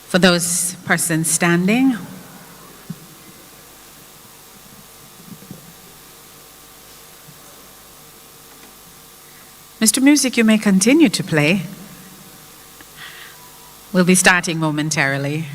For those persons standing, Mr. Music, you may continue to play. We'll be starting momentarily.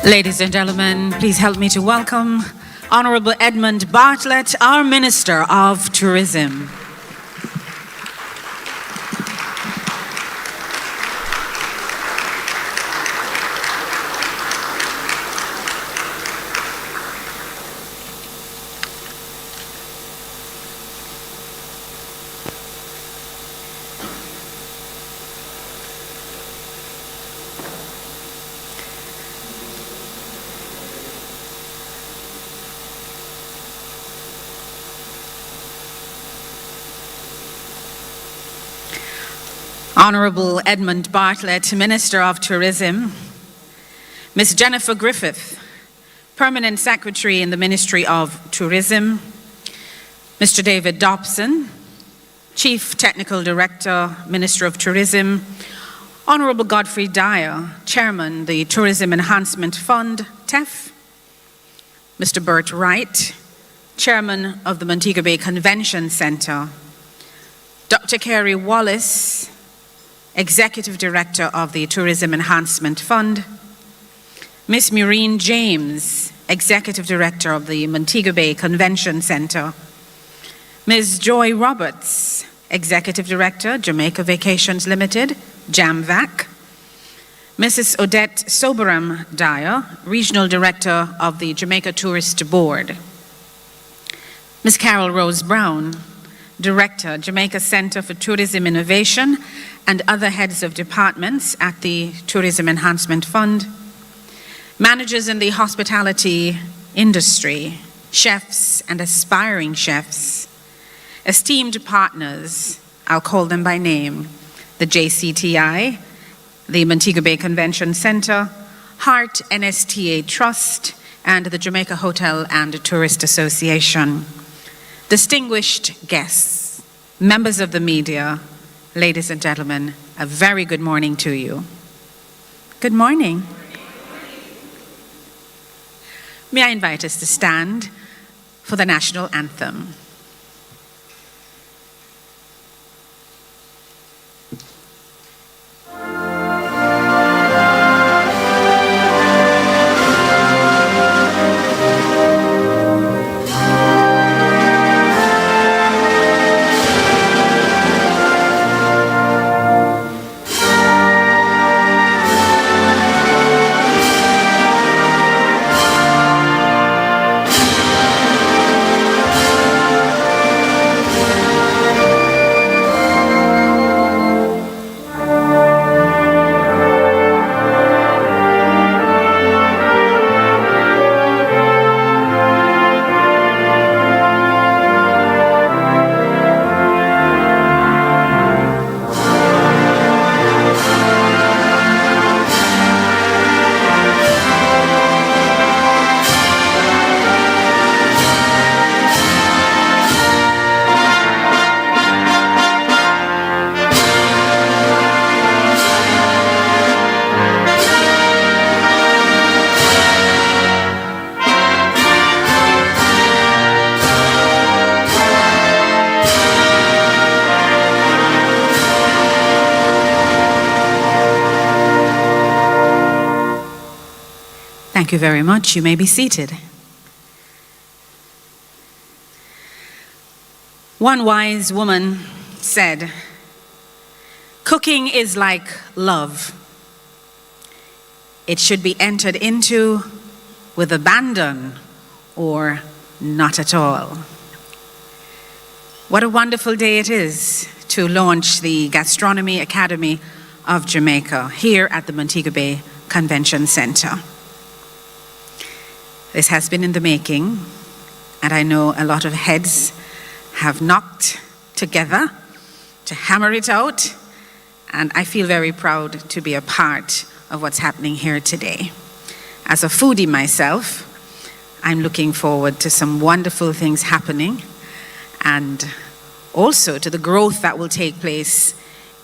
Ladies and gentlemen, please help me to welcome Honorable Edmund Bartlett, our Minister of Tourism. Honorable Edmund Bartlett, Minister of Tourism, Ms. Jennifer Griffith, Permanent Secretary in the Ministry of Tourism, Mr. David Dobson, Chief Technical Director, Minister of Tourism, Honorable Godfrey Dyer, Chairman, the Tourism Enhancement Fund, TEF, Mr. Bert Wright, Chairman of the Montego Bay Convention Center, Dr. Carey Wallace, Executive Director of the Tourism Enhancement Fund, Ms. Maureen James, Executive Director of the Montego Bay Convention Center, Ms. Joy Roberts, Executive Director, Jamaica Vacations Limited, JAMVAC, Mrs. Odette Soberam Dyer, Regional Director of the Jamaica Tourist Board, Ms. Carol Rose Brown, Director, Jamaica Center for Tourism Innovation, and other heads of departments at the Tourism Enhancement Fund, managers in the hospitality industry, chefs and aspiring chefs, esteemed partners, I'll call them by name, the JCTI, the Montego Bay Convention Center, Heart NSTA Trust, and the Jamaica Hotel and Tourist Association. Distinguished guests, members of the media, ladies and gentlemen, a very good morning to you. Good morning. May I invite us to stand for the national anthem. Thank you very much. You may be seated. One wise woman said, "Cooking is like love. It should be entered into with abandon or not at all." What a wonderful day it is to launch the Gastronomy Academy of Jamaica here at the Montego Bay Convention Center. This has been in the making, and I know a lot of heads have knocked together to hammer it out, and I feel very proud to be a part of what's happening here today. As a foodie myself, I'm looking forward to some wonderful things happening, and also to the growth that will take place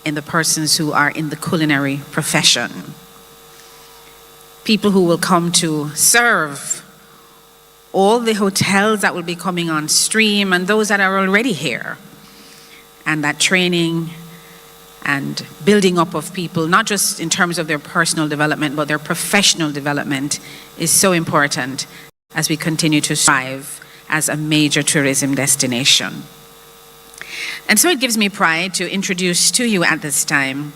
in the persons who are in the culinary profession. People who will come to serve all the hotels that will be coming on stream and those that are already here. And that training and building up of people, not just in terms of their personal development, but their professional development, is so important as we continue to strive as a major tourism destination. And so it gives me pride to introduce to you at this time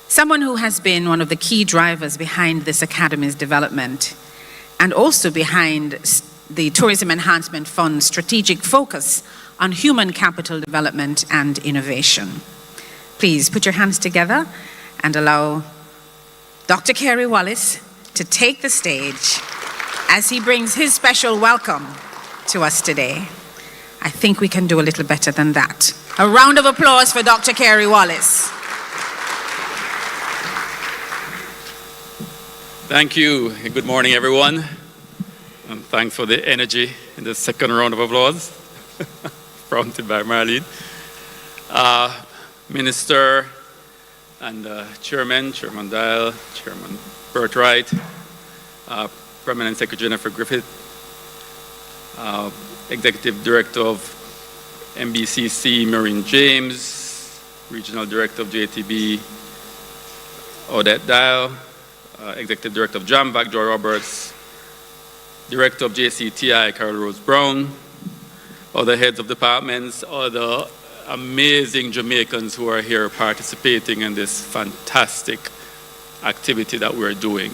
someone who has been one of the key drivers behind this Academy's development and also behind the Tourism Enhancement Fund's strategic focus on human capital development and innovation. Please put your hands together and allow Dr. Kerry Wallace to take the stage as he brings his special welcome to us today. I think we can do a little better than that. A round of applause for Dr. Kerry Wallace. Thank you. Good morning, everyone. And thanks for the energy in the second round of applause, prompted by Marlene. Minister and Chairman Dial, Chairman Bertwright, Permanent Secretary Jennifer Griffith, Executive Director of MBCC Maureen James, Regional Director of JTB Odette Dial, Executive Director of JAMVAC Joy Roberts, Director of JCTI Carol Rose Brown, other heads of departments, other amazing Jamaicans who are here participating in this fantastic activity that we're doing.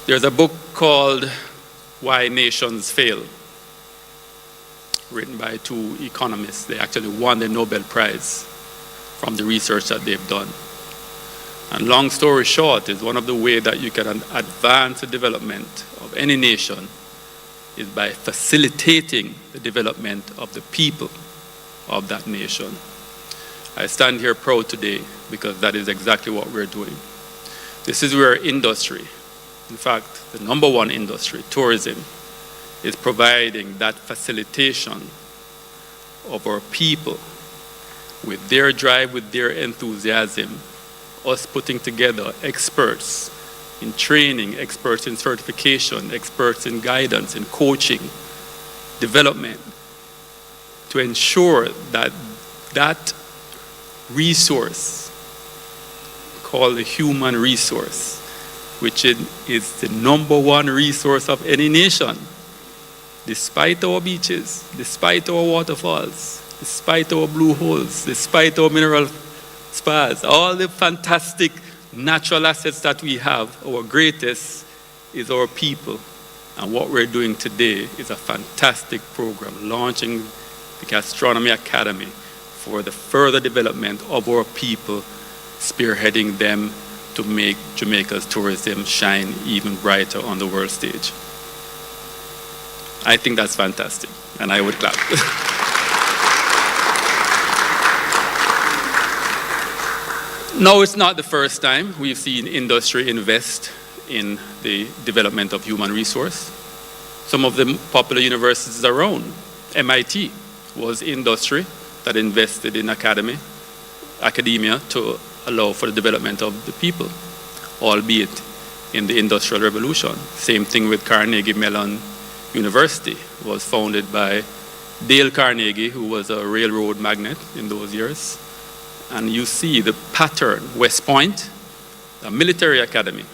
There's a book called Why Nations Fail, written by two economists. They actually won the Nobel Prize from the research that they've done. And long story short, is one of the ways that you can advance the development of any nation is by facilitating the development of the people of that nation. I stand here proud today because that is exactly what we're doing. This is where industry, in fact, the number one industry, tourism, is providing that facilitation of our people with their drive, with their enthusiasm, us putting together experts in training, experts in certification, experts in guidance, in coaching, development, to ensure that that resource, called the human resource, which is the number one resource of any nation, despite our beaches, despite our waterfalls, despite our blue holes, despite our mineral spas, all the fantastic natural assets that we have, our greatest is our people. And what we're doing today is a fantastic program, launching the Gastronomy Academy for the further development of our people, spearheading them to make Jamaica's tourism shine even brighter on the world stage. I think that's fantastic, and I would clap. No, it's not the first time we've seen industry invest in the development of human resource. Some of the popular universities around, MIT was industry that invested in academia to allow for the development of the people, albeit in the Industrial Revolution. Same thing with Carnegie Mellon University, was founded by Dale Carnegie, who was a railroad magnate in those years. And you see the pattern. West Point, a military academy,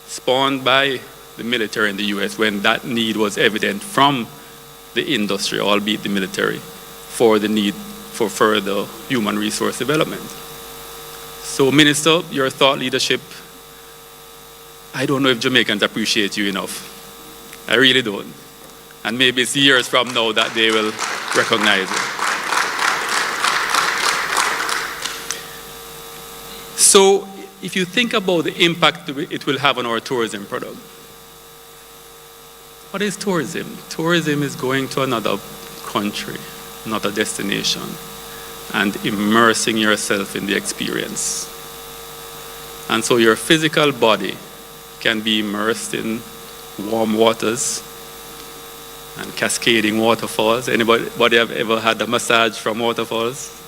spawned by the military in the US when that need was evident from the industry, albeit the military, for the need for further human resource development. So, Minister, your thought leadership, I don't know if Jamaicans appreciate you enough. I really don't. And maybe it's years from now that they will recognize it. So, if you think about the impact it will have on our tourism product, what is tourism? Tourism is going to another country, another destination, and immersing yourself in the experience. And so your physical body can be immersed in warm waters and cascading waterfalls. Anybody have ever had a massage from waterfalls?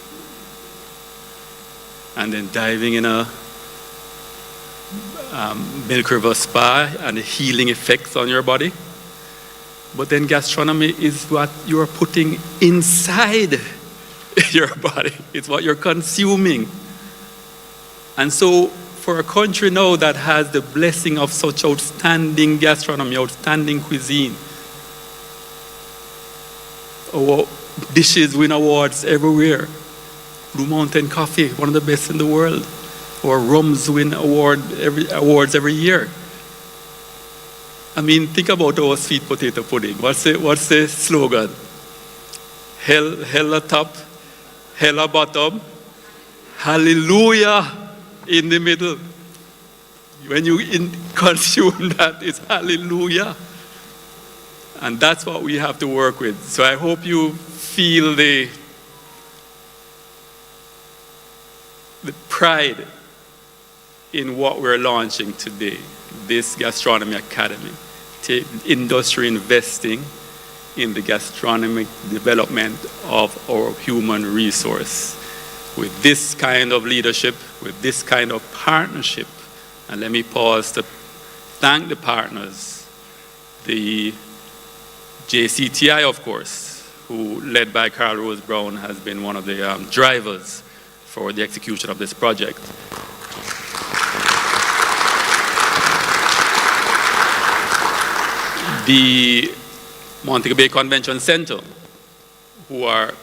And then diving in a Milk River spa and the healing effects on your body. But then gastronomy is what you're putting inside your body. It's what you're consuming. And so for a country now that has the blessing of such outstanding gastronomy, outstanding cuisine, our dishes win awards everywhere. Blue Mountain Coffee, one of the best in the world. Our rums win awards every year. I mean, think about our sweet potato pudding. What's the slogan? Hell atop, hell a bottom, hallelujah in the middle. When you consume that, it's hallelujah. And that's what we have to work with. So I hope you feel the pride in what we're launching today, this Gastronomy Academy. Industry investing in the gastronomic development of our human resource. With this kind of leadership, with this kind of partnership, and let me pause to thank the partners, the JCTI, of course, who, led by Carl Rose Brown, has been one of the drivers for the execution of this project. The Montego Bay Convention Center, who are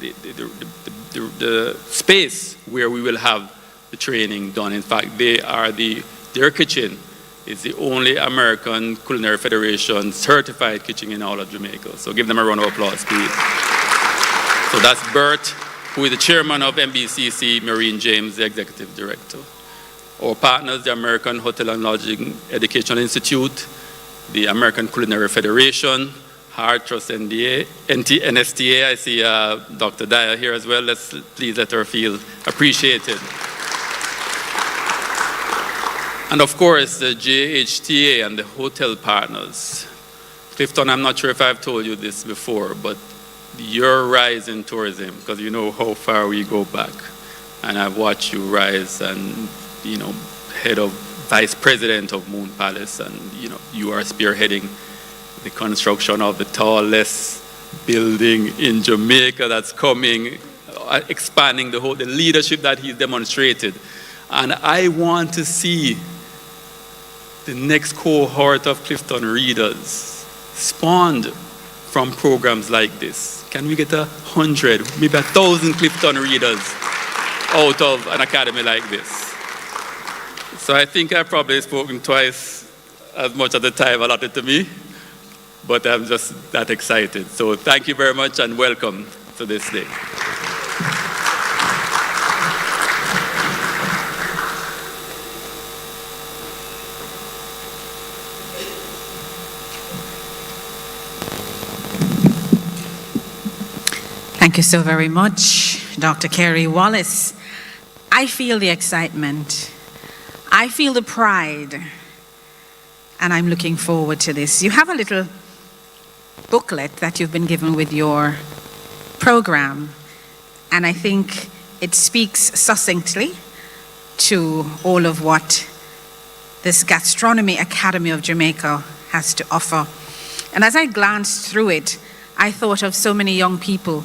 the space where we will have the training done. In fact, their kitchen is the only American Culinary Federation certified kitchen in all of Jamaica. So give them a round of applause, please. So that's Bert, who is the chairman of MBCC, Maureen James, the executive director. Our partners, the American Hotel and Lodging Educational Institute, the American Culinary Federation, Heart Trust NSTA. I see Dr. Dyer here as well. Please let her feel appreciated. And of course, the JHTA and the hotel partners. Clifton, I'm not sure if I've told you this before, but your rise in tourism, because you know how far we go back. And I've watched you rise and, head of Vice President of Moon Palace, and you are spearheading the construction of the tallest building in Jamaica that's coming, expanding the leadership that he's demonstrated. And I want to see the next cohort of Clifton readers spawned from programs like this. Can we get 100, maybe 1,000 Clifton readers out of an academy like this? So I think I've probably spoken twice as much of the time allotted to me, but I'm just that excited. So thank you very much and welcome to this day. Thank you so very much, Dr. Kerry Wallace. I feel the excitement. I feel the pride. And I'm looking forward to this. You have a little booklet that you've been given with your program. And I think it speaks succinctly to all of what this Gastronomy Academy of Jamaica has to offer. And as I glanced through it, I thought of so many young people.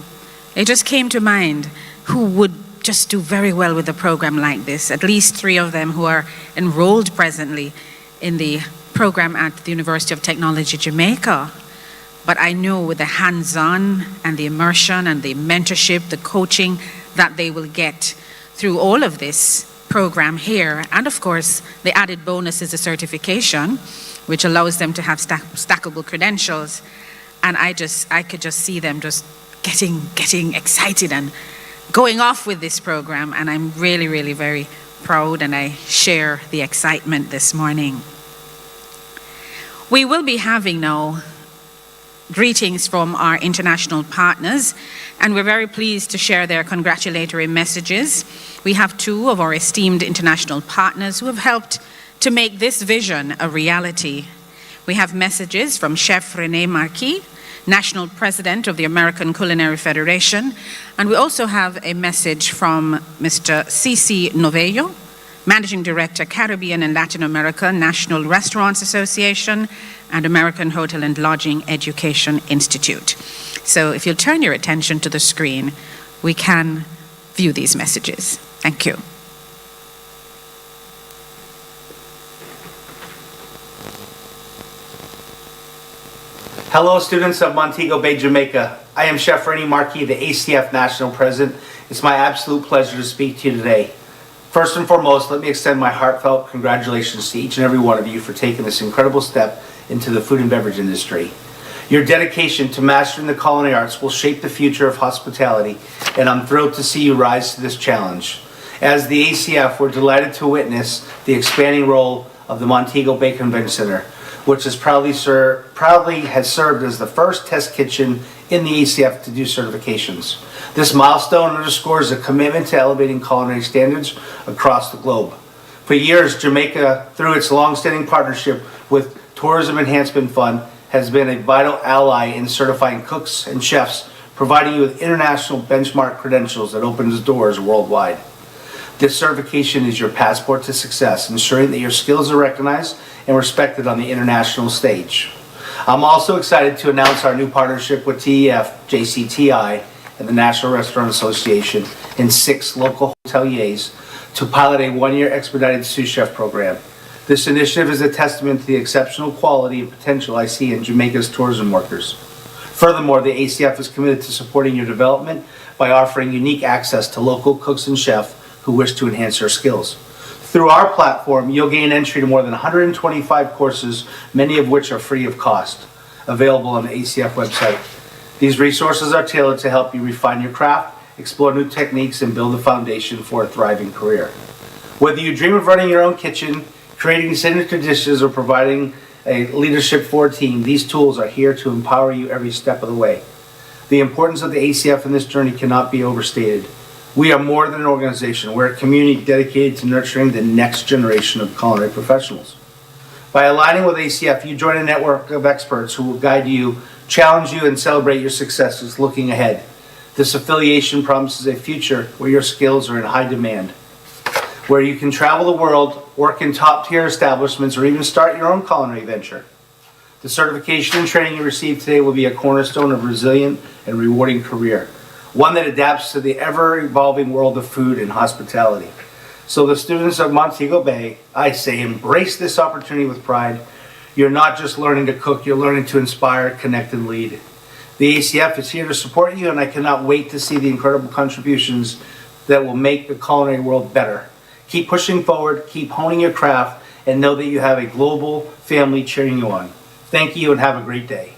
It just came to mind who would just do very well with a program like this. At least 3 of them who are enrolled presently in the program at the University of Technology, Jamaica. But I know with the hands-on and the immersion and the mentorship, the coaching that they will get through all of this program here, and of course, the added bonus is a certification, which allows them to have stackable credentials. And I could just see them just getting excited and going off with this program. And I'm really, really very proud, and I share the excitement this morning. We will be having now greetings from our international partners, and we're very pleased to share their congratulatory messages. We have 2 of our esteemed international partners who have helped to make this vision a reality. We have messages from Chef René Marquis, National President of the American Culinary Federation, and we also have a message from Mr. Cici Novello, Managing Director, Caribbean and Latin America, National Restaurants Association, and American Hotel and Lodging Education Institute. So if you'll turn your attention to the screen, we can view these messages. Thank you. Hello, students of Montego Bay, Jamaica. I am Chef Rennie Marquis, the ACF National President. It's my absolute pleasure to speak to you today. First and foremost, let me extend my heartfelt congratulations to each and every one of you for taking this incredible step into the food and beverage industry. Your dedication to mastering the culinary arts will shape the future of hospitality, and I'm thrilled to see you rise to this challenge. As the ACF, we're delighted to witness the expanding role of the Montego Bay Convention Center, which has proudly has served as the first test kitchen in the ACF to do certifications. This milestone underscores a commitment to elevating culinary standards across the globe. For years, Jamaica, through its long-standing partnership with Tourism Enhancement Fund, has been a vital ally in certifying cooks and chefs, providing you with international benchmark credentials that opens doors worldwide. This certification is your passport to success, ensuring that your skills are recognized and respected on the international stage. I'm also excited to announce our new partnership with TEF, JCTI, and the National Restaurant Association and 6 local hoteliers to pilot a 1-year expedited sous chef program. This initiative is a testament to the exceptional quality and potential I see in Jamaica's tourism workers. Furthermore, the ACF is committed to supporting your development by offering unique access to local cooks and chefs who wish to enhance their skills. Through our platform, you'll gain entry to more than 125 courses, many of which are free of cost, available on the ACF website. These resources are tailored to help you refine your craft, explore new techniques, and build a foundation for a thriving career. Whether you dream of running your own kitchen, creating signature dishes, or providing a leadership for a team, these tools are here to empower you every step of the way. The importance of the ACF in this journey cannot be overstated. We are more than an organization. We're a community dedicated to nurturing the next generation of culinary professionals. By aligning with ACF, you join a network of experts who will guide you, challenge you, and celebrate your successes looking ahead. This affiliation promises a future where your skills are in high demand, where you can travel the world, work in top-tier establishments, or even start your own culinary venture. The certification and training you receive today will be a cornerstone of a resilient and rewarding career, one that adapts to the ever-evolving world of food and hospitality. So the students of Montego Bay, I say, embrace this opportunity with pride. You're not just learning to cook, you're learning to inspire, connect, and lead. The ACF is here to support you, and I cannot wait to see the incredible contributions that will make the culinary world better. Keep pushing forward, keep honing your craft, and know that you have a global family cheering you on. Thank you and have a great day.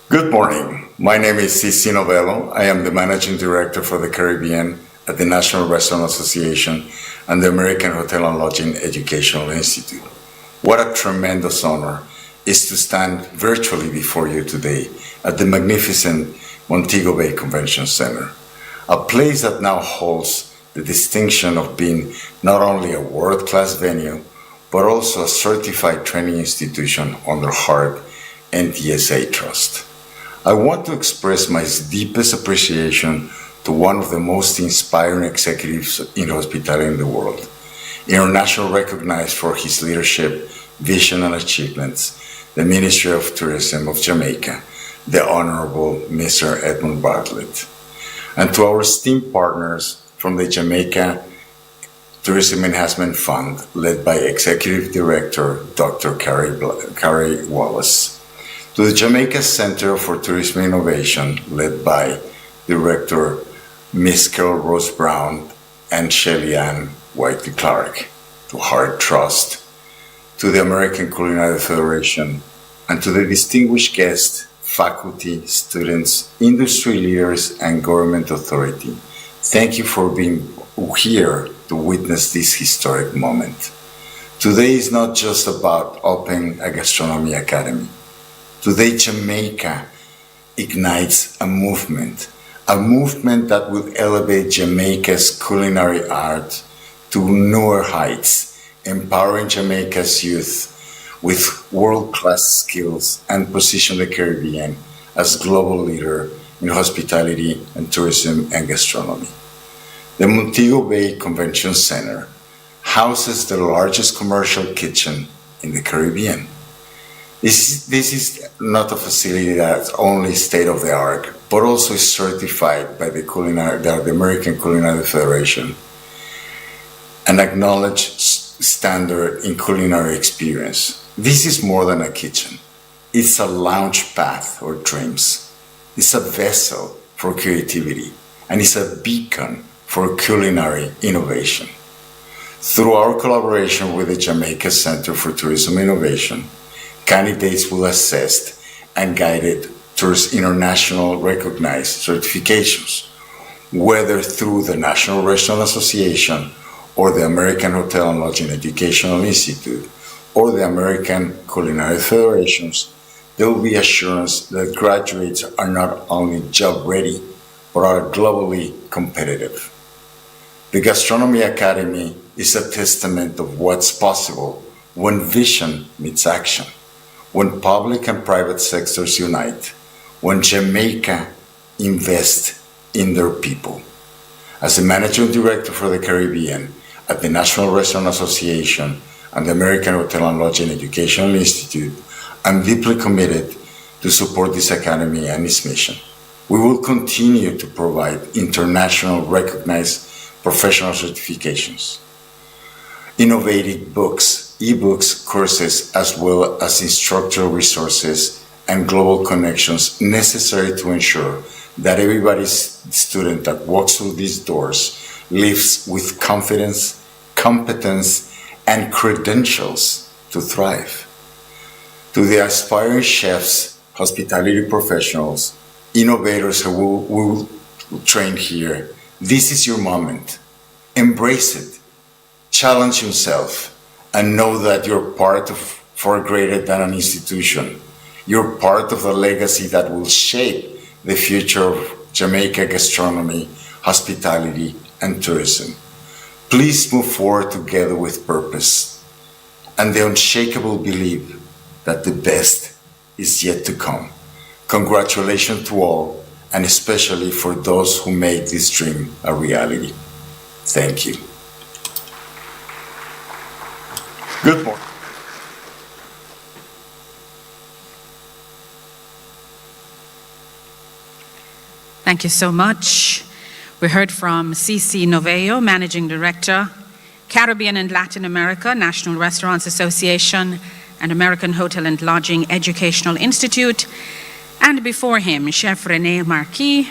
Good morning. My name is Cici Novello. I am the Managing Director for the Caribbean at the National Restaurant Association and the American Hotel and Lodging Educational Institute. What a tremendous honor is to stand virtually before you today at the magnificent Montego Bay Convention Center, a place that now holds the distinction of being not only a world-class venue, but also a certified training institution under HART and TSA Trust. I want to express my deepest appreciation to one of the most inspiring executives in hospitality in the world, internationally recognized for his leadership, vision, and achievements, the Ministry of Tourism of Jamaica, the Honorable Mr. Edmund Bartlett, and to our esteemed partners from the Jamaica Tourism Enhancement Fund, led by Executive Director Dr. Carrie Wallace, to the Jamaica Center for Tourism Innovation, led by Director Ms. Carol Rose Brown and Shelly Ann Whiteley Clark, to HART Trust, to the American Culinary Federation, and to the distinguished guests, faculty, students, industry leaders, and government authority. Thank you for being here to witness this historic moment. Today is not just about opening a gastronomy academy. Today, Jamaica ignites a movement that will elevate Jamaica's culinary art to newer heights, empowering Jamaica's youth with world-class skills and position the Caribbean as global leader in hospitality and tourism and gastronomy. The Montego Bay Convention Center houses the largest commercial kitchen in the Caribbean. This is not a facility that's only state-of-the-art, but also is certified by the American Culinary Federation, an acknowledged standard in culinary experience. This is more than a kitchen. It's a launch pad for dreams. It's a vessel for creativity, and it's a beacon for culinary innovation. Through our collaboration with the Jamaica Center for Tourism Innovation, candidates will assess and guide towards international recognized certifications, whether through the National Restaurant Association or the American Hotel and Lodging Educational Institute or the American Culinary Federations. There will be assurance that graduates are not only job ready, but are globally competitive. The Gastronomy Academy is a testament of what's possible when vision meets action, when public and private sectors unite, when Jamaica invests in their people. As the Managing Director for the Caribbean at the National Restaurant Association and the American Hotel and Lodging Educational Institute, I'm deeply committed to support this academy and its mission. We will continue to provide international recognized professional certifications, innovative books, ebooks, courses, as well as instructional resources and global connections necessary to ensure that every student that walks through these doors lives with confidence, competence, and credentials to thrive. To the aspiring chefs, hospitality professionals, innovators who will train here, this is your moment. Embrace it. Challenge yourself and know that you're part of far greater than an institution. You're part of a legacy that will shape the future of Jamaica gastronomy, hospitality, and tourism. Please move forward together with purpose and the unshakable belief that the best is yet to come. Congratulations to all, and especially for those who made this dream a reality. Thank you. Good morning. Thank you so much. We heard from CC Novello, Managing Director, Caribbean and Latin America National Restaurants Association and American Hotel and Lodging Educational Institute, and before him, Chef René Marquis,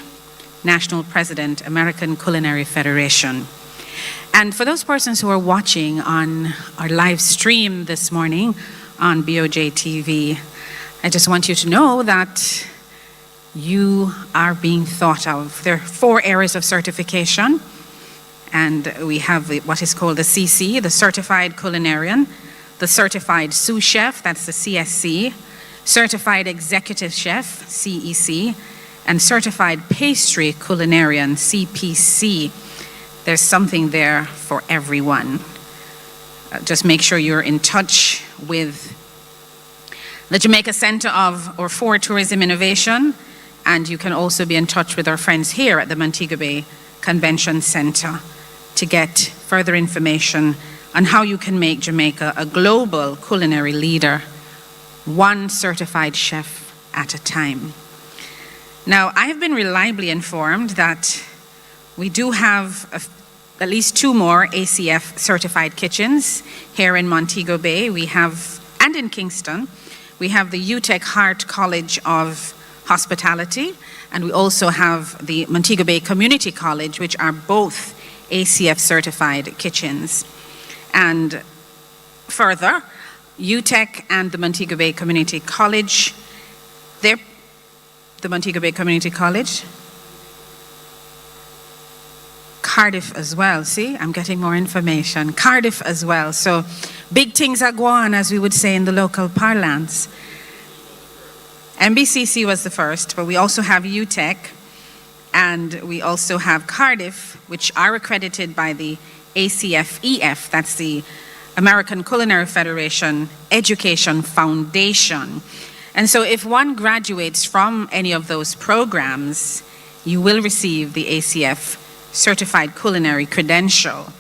National President, American Culinary Federation. And for those persons who are watching on our live stream this morning on BOJTV, I just want you to know that you are being thought of. There are 4 areas of certification, and we have what is called the CC, the Certified Culinarian, the Certified Sous Chef, that's the CSC, Certified Executive Chef, CEC, and Certified Pastry Culinarian, CPC. There's something there for everyone. Just make sure you're in touch with the Jamaica Center for Tourism Innovation, and you can also be in touch with our friends here at the Montego Bay Convention Center to get further information on how you can make Jamaica a global culinary leader, one certified chef at a time. Now, I have been reliably informed that we do have at least 2 more ACF certified kitchens here in Montego Bay. We have, and in Kingston, we have the UTEC Hart College of Hospitality, and we also have the Montego Bay Community College, which are both ACF certified kitchens. And further, UTEC and the Montego Bay Community College, the Montego Bay Community College, Cardiff as well. See, I'm getting more information. Cardiff as well. So big things are going on, as we would say in the local parlance. MBCC was the first, but we also have UTEC, and we also have Cardiff, which are accredited by the ACF-EF, that's the American Culinary Federation Education Foundation. And so if one graduates from any of those programs, you will receive the ACF Certified Culinary Credential.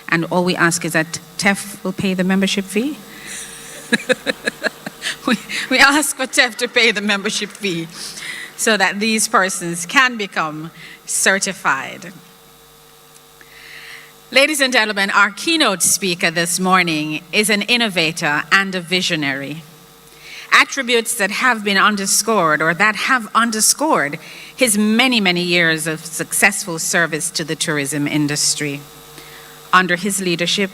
And all we ask is that TEF will pay the membership fee. we ask for TEF to pay the membership fee so that these persons can become certified. Ladies and gentlemen, our keynote speaker this morning is an innovator and a visionary. Attributes that have been underscored or that have underscored his many, many years of successful service to the tourism industry. Under his leadership,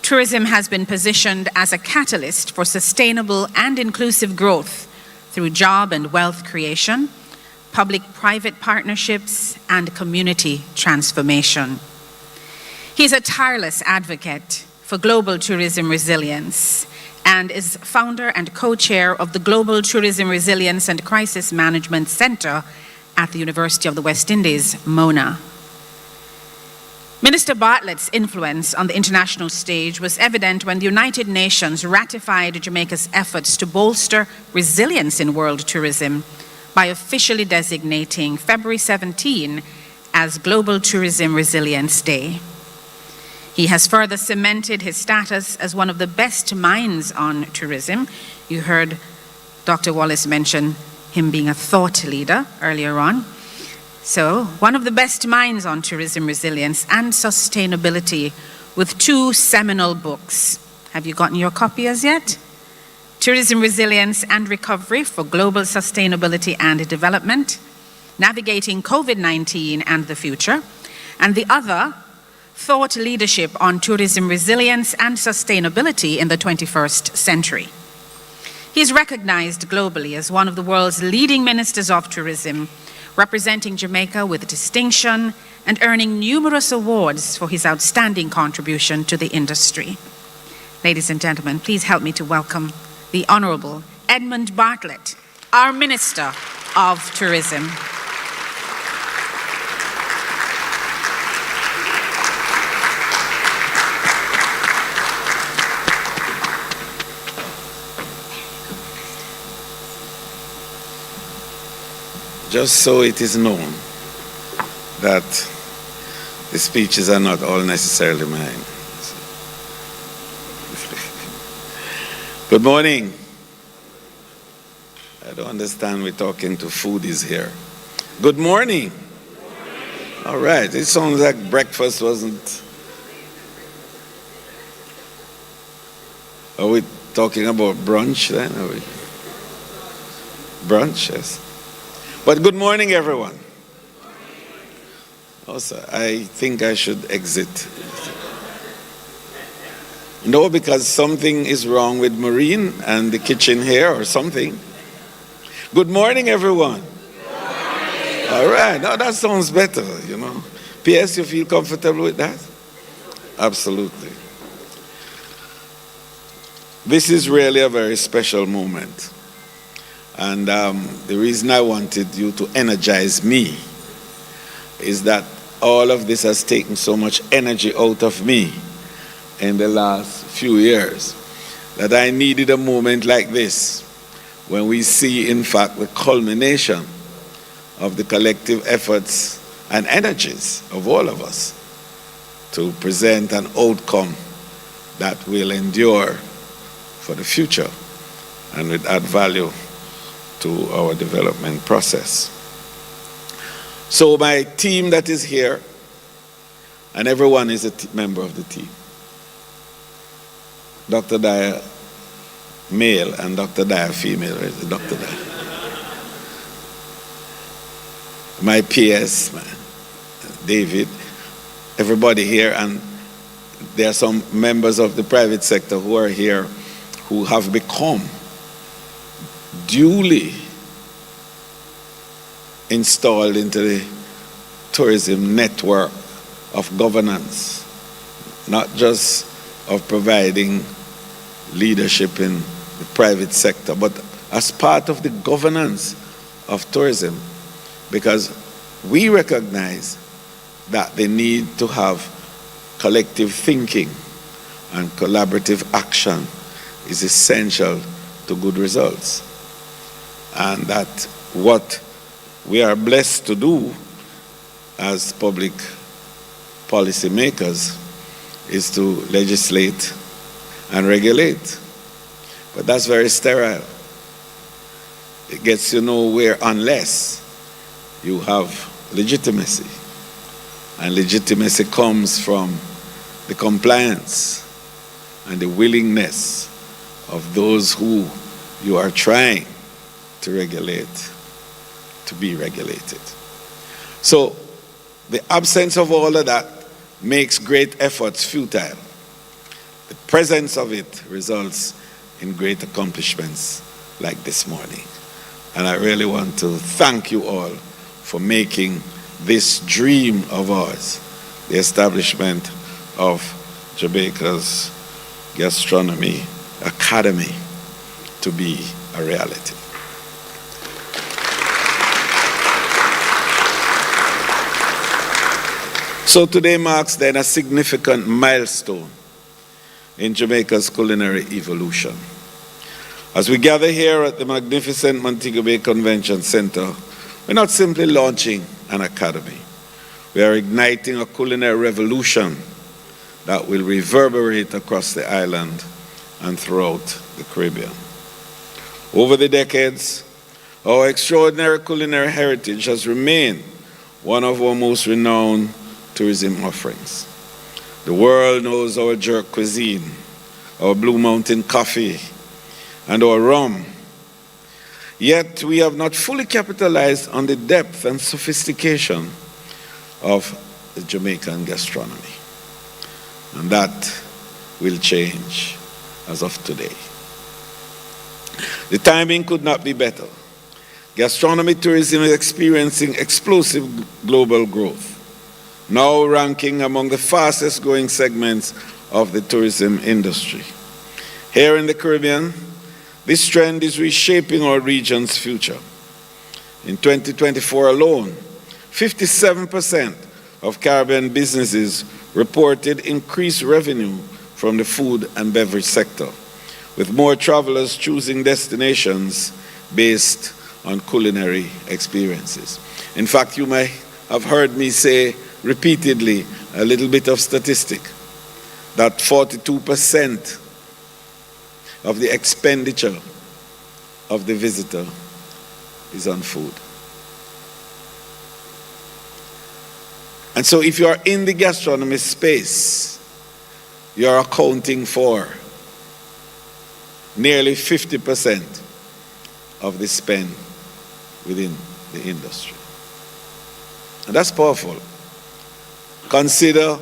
tourism has been positioned as a catalyst for sustainable and inclusive growth through job and wealth creation, public-private partnerships, and community transformation. He is a tireless advocate for global tourism resilience and is founder and co-chair of the Global Tourism Resilience and Crisis Management Center at the University of the West Indies, MONA. Minister Bartlett's influence on the international stage was evident when the United Nations ratified Jamaica's efforts to bolster resilience in world tourism by officially designating February 17 as Global Tourism Resilience Day. He has further cemented his status as one of the best minds on tourism. You heard Dr. Wallace mention him being a thought leader earlier on. So, one of the best minds on tourism resilience and sustainability with 2 seminal books. Have you gotten your copy as yet? Tourism Resilience and Recovery for Global Sustainability and Development, Navigating COVID-19 and the Future, and the other, Thought Leadership on Tourism Resilience and Sustainability in the 21st Century. He is recognized globally as one of the world's leading ministers of tourism, representing Jamaica with distinction and earning numerous awards for his outstanding contribution to the industry. Ladies and gentlemen, please help me to welcome the Honorable Edmund Bartlett, our Minister of Tourism. Just so it is known that the speeches are not all necessarily mine. Good morning. I don't understand we're talking to foodies here. Good morning. All right, it sounds like breakfast wasn't. Are we talking about brunch then? Are we? Brunch, yes. But good morning, everyone. Also, I think I should exit. No, because something is wrong with Maureen and the kitchen here or something. Good morning, everyone. Good morning. All right, now that sounds better, you know. P.S., you feel comfortable with that? Absolutely. This is really a very special moment. And the reason I wanted you to energize me is that all of this has taken so much energy out of me in the last few years that I needed a moment like this when we see, in fact, the culmination of the collective efforts and energies of all of us to present an outcome that will endure for the future and will add value to our development process. So my team that is here, and everyone is a member of the team. Dr. Dyer male and Dr. Dyer female, right? Dr. Dyer. My PS, David, everybody here, and there are some members of the private sector who are here who have become duly installed into the tourism network of governance, not just of providing leadership in the private sector, but as part of the governance of tourism, because we recognize that they need to have collective thinking and collaborative action is essential to good results. and that what we are blessed to do as public policy makers is to legislate and regulate. But that's very sterile. It gets you nowhere unless you have legitimacy. And legitimacy comes from the compliance and the willingness of those who you are trying to regulate to be regulated. So the absence of all of that makes great efforts futile. The presence of it results in great accomplishments like this morning. And I really want to thank you all for making this dream of ours, the establishment of Jamaica's Gastronomy Academy, to be a reality. So today marks then a significant milestone in Jamaica's culinary evolution. As we gather here at the magnificent Montego Bay Convention Center, we're not simply launching an academy. We are igniting a culinary revolution that will reverberate across the island and throughout the Caribbean. Over the decades, our extraordinary culinary heritage has remained one of our most renowned tourism offerings. The world knows our jerk cuisine, our Blue Mountain coffee, and our rum. Yet we have not fully capitalized on the depth and sophistication of the Jamaican gastronomy. And that will change as of today. The timing could not be better. Gastronomy tourism is experiencing explosive global growth, now ranking among the fastest growing segments of the tourism industry. Here in the Caribbean, this trend is reshaping our region's future. In 2024 alone, 57% of Caribbean businesses reported increased revenue from the food and beverage sector, with more travelers choosing destinations based on culinary experiences. In fact, you may have heard me say repeatedly a little bit of statistic, that 42% of the expenditure of the visitor is on food. And so if you are in the gastronomy space, you are accounting for nearly 50% of the spend within the industry. And that's powerful. Consider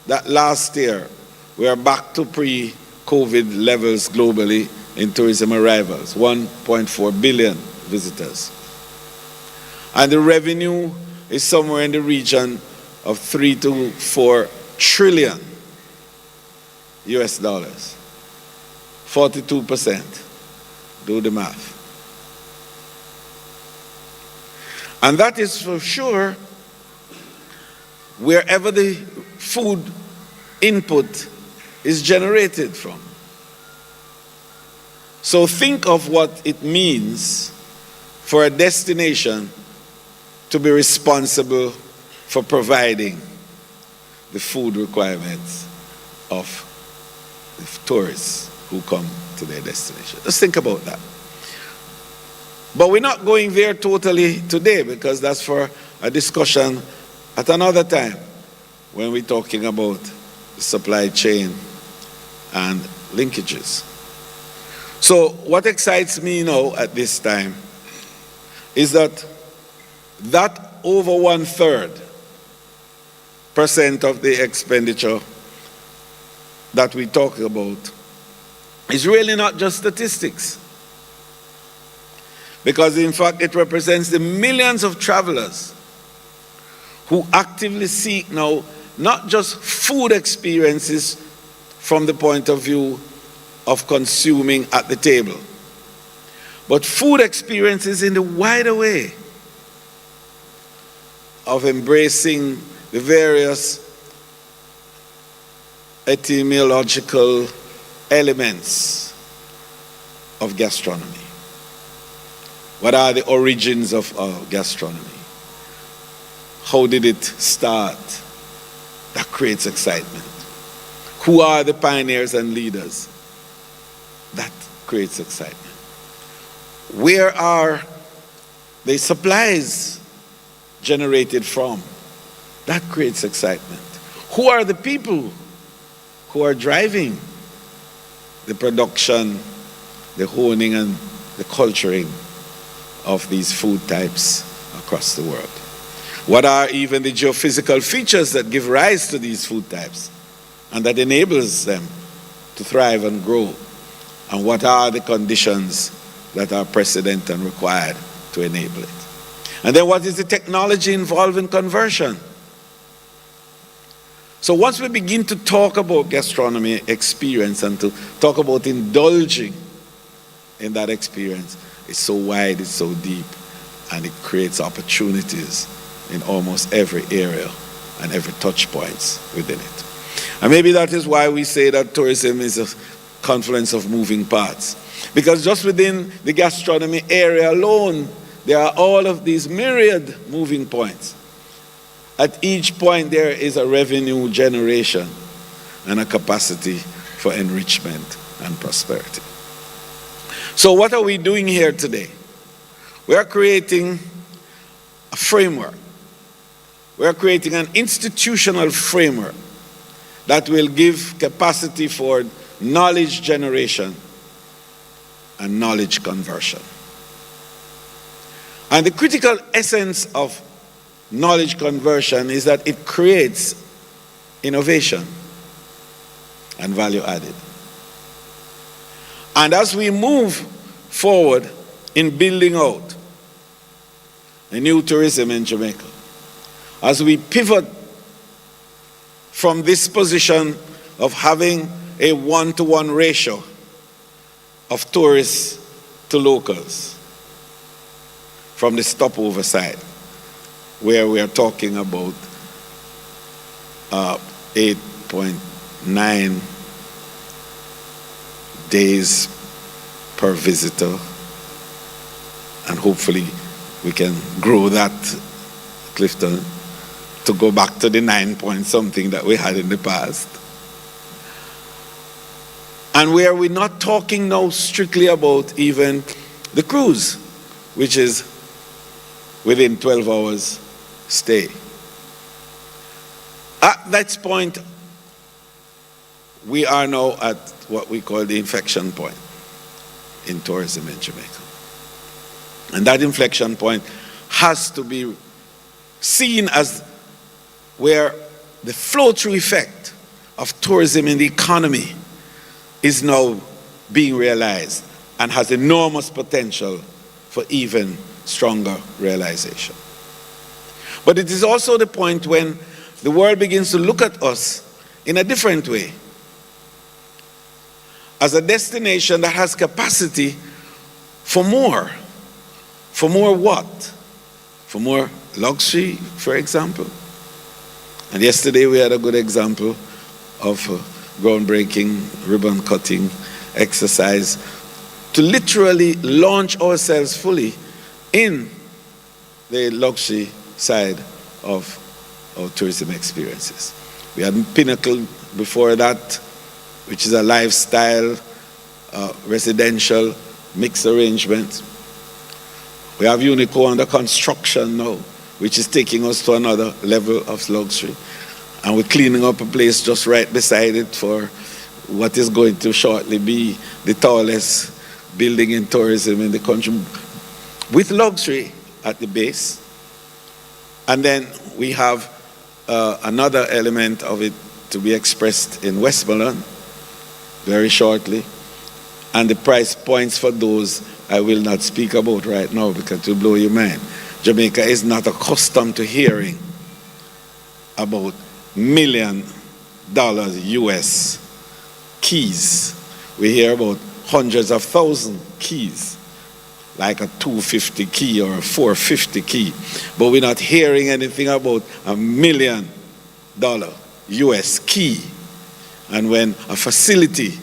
that last year we are back to pre-COVID levels globally in tourism arrivals, 1.4 billion visitors. And the revenue is somewhere in the region of 3 to 4 trillion US dollars. 42%. Do the math. And that is for sure wherever the food input is generated from. So think of what it means for a destination to be responsible for providing the food requirements of the tourists who come to their destination. Just think about that. But we're not going there totally today, because that's for a discussion at another time when we're talking about the supply chain and linkages. So what excites me now at this time is that over 1/3% of the expenditure that we talk about is really not just statistics. Because in fact it represents the millions of travelers who actively seek now not just food experiences from the point of view of consuming at the table, but food experiences in the wider way of embracing the various etymological elements of gastronomy. What are the origins of gastronomy? How did it start? That creates excitement. Who are the pioneers and leaders? That creates excitement. Where are the supplies generated from? That creates excitement. Who are the people who are driving the production, the honing, and the culturing of these food types across the world? What are even the geophysical features that give rise to these food types and that enables them to thrive and grow? And what are the conditions that are precedent and required to enable it? And then what is the technology involved in conversion? So once we begin to talk about gastronomy experience and to talk about indulging in that experience, it's so wide, it's so deep, and it creates opportunities in almost every area and every touch points within it. And maybe that is why we say that tourism is a confluence of moving parts. Because just within the gastronomy area alone, there are all of these myriad moving points. At each point there is a revenue generation and a capacity for enrichment and prosperity. So what are we doing here today? We are creating a framework. We are creating an institutional framework that will give capacity for knowledge generation and knowledge conversion. And the critical essence of knowledge conversion is that it creates innovation and value added. And as we move forward in building out a new tourism in Jamaica, as we pivot from this position of having a 1-to-1 ratio of tourists to locals, from the stopover side, where we are talking about 8.9 days per visitor, and hopefully we can grow that, Clifton, to go back to the 9 point something that we had in the past. And where we're not talking now strictly about even the cruise, which is within 12 hours stay. At that point, we are now at what we call the inflection point in tourism in Jamaica. And that inflection point has to be seen as where the flow-through effect of tourism in the economy is now being realized and has enormous potential for even stronger realization. But it is also the point when the world begins to look at us in a different way, as a destination that has capacity for more. For more what? For more luxury, for example. And yesterday we had a good example of a groundbreaking ribbon cutting exercise to literally launch ourselves fully in the luxury side of our tourism experiences. We had Pinnacle before that, which is a lifestyle, residential, mixed arrangement. We have Unico under construction now, which is taking us to another level of luxury. And we're cleaning up a place just right beside it for what is going to shortly be the tallest building in tourism in the country, with luxury at the base. And then we have another element of it to be expressed in Westmoreland very shortly. And the price points for those I will not speak about right now because it will blow your mind. Jamaica is not accustomed to hearing about $1 million US keys. We hear about hundreds of thousands keys, like a 250 key or a 450 key. But we're not hearing anything about $1 million US key. And when a facility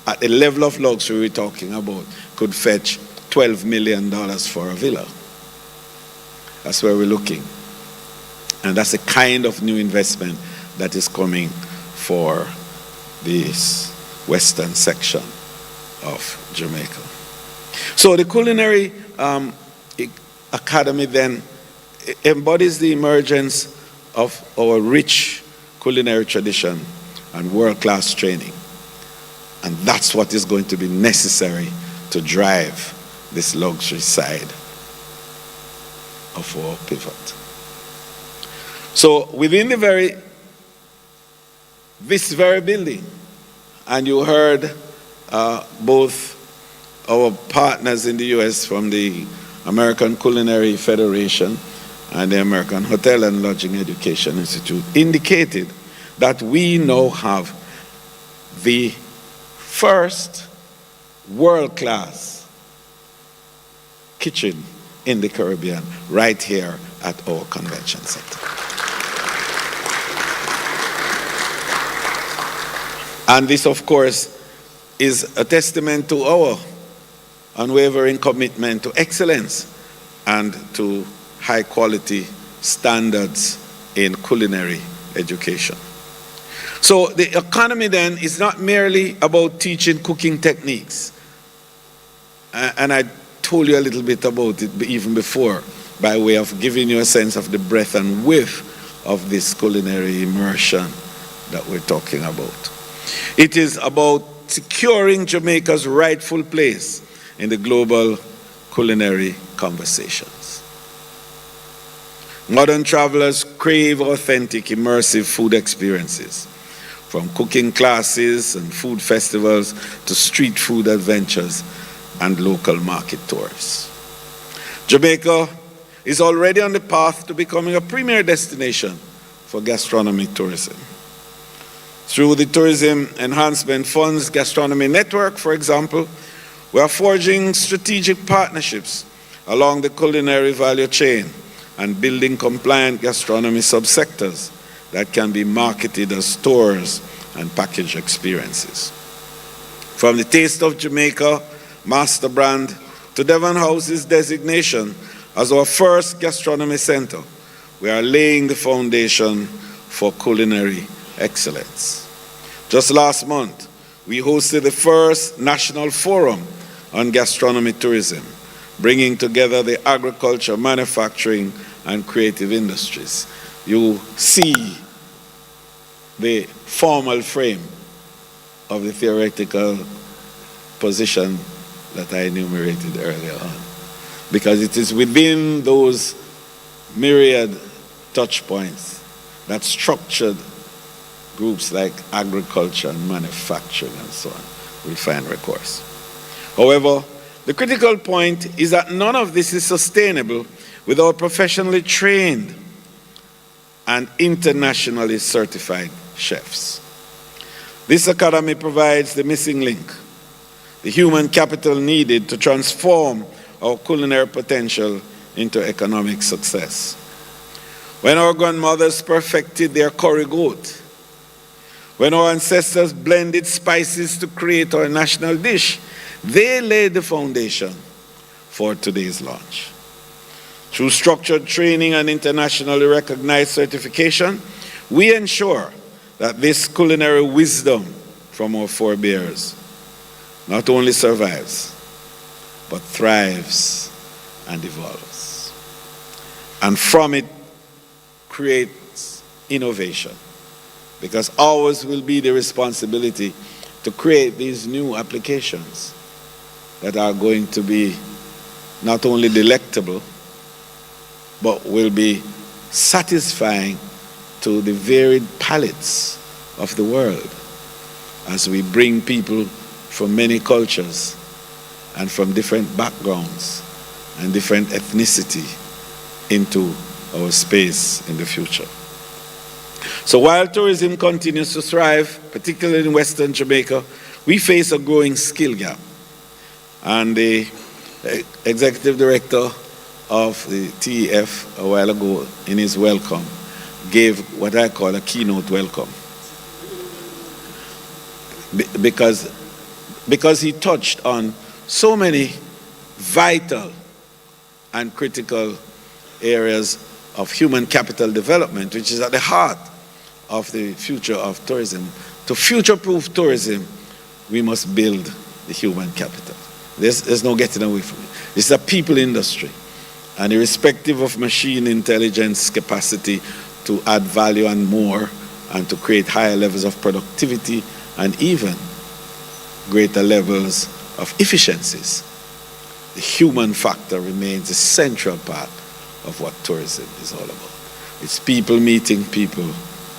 at the level of luxury we're talking about could fetch $12 million for a villa. That's where we're looking. And that's the kind of new investment that is coming for this western section of Jamaica. So the Culinary Academy then embodies the emergence of our rich culinary tradition and world-class training. And that's what is going to be necessary to drive this luxury side of our pivot. So within this very building, and you heard both our partners in the US from the American Culinary Federation and the American Hotel and Lodging Education Institute indicated that we now have the first world-class kitchen in the Caribbean right here at our convention center. And this, of course, is a testament to our unwavering commitment to excellence and to high quality standards in culinary education. So the economy then is not merely about teaching cooking techniques. And I told you a little bit about it even before, by way of giving you a sense of the breadth and width of this culinary immersion that we're talking about. It is about securing Jamaica's rightful place in the global culinary conversations. Modern travelers crave authentic, immersive food experiences, from cooking classes and food festivals to street food adventures and local market tours. Jamaica is already on the path to becoming a premier destination for gastronomy tourism. Through the Tourism Enhancement Fund's Gastronomy Network, for example, we are forging strategic partnerships along the culinary value chain and building compliant gastronomy subsectors that can be marketed as tours and package experiences. From the Taste of Jamaica master brand to Devon House's designation as our first gastronomy center, we are laying the foundation for culinary excellence. Just last month, we hosted the first national forum on gastronomy tourism, bringing together the agriculture, manufacturing, and creative industries. You see the formal frame of the theoretical position that I enumerated earlier on, because it is within those myriad touch points that structured groups like agriculture and manufacturing and so on will find recourse. However, the critical point is that none of this is sustainable without professionally trained and internationally certified chefs. This academy provides the missing link, the human capital needed to transform our culinary potential into economic success. When our grandmothers perfected their curry goat, when our ancestors blended spices to create our national dish, they laid the foundation for today's launch. Through structured training and internationally recognized certification, we ensure that this culinary wisdom from our forebears not only survives, but thrives and evolves. And from it creates innovation, because ours will be the responsibility to create these new applications that are going to be not only delectable, but will be satisfying to the varied palates of the world as we bring people from many cultures and from different backgrounds and different ethnicity into our space in the future. So while tourism continues to thrive, particularly in Western Jamaica, we face a growing skill gap. And the executive director of the TEF a while ago in his welcome gave what I call a keynote welcome. Because he touched on so many vital and critical areas of human capital development, which is at the heart of the future of tourism. To future-proof tourism, we must build the human capital. There's no getting away from it. It's a people industry, and irrespective of machine intelligence capacity to add value and more, and to create higher levels of productivity and even greater levels of efficiencies, the human factor remains a central part of what tourism is all about. It's people meeting people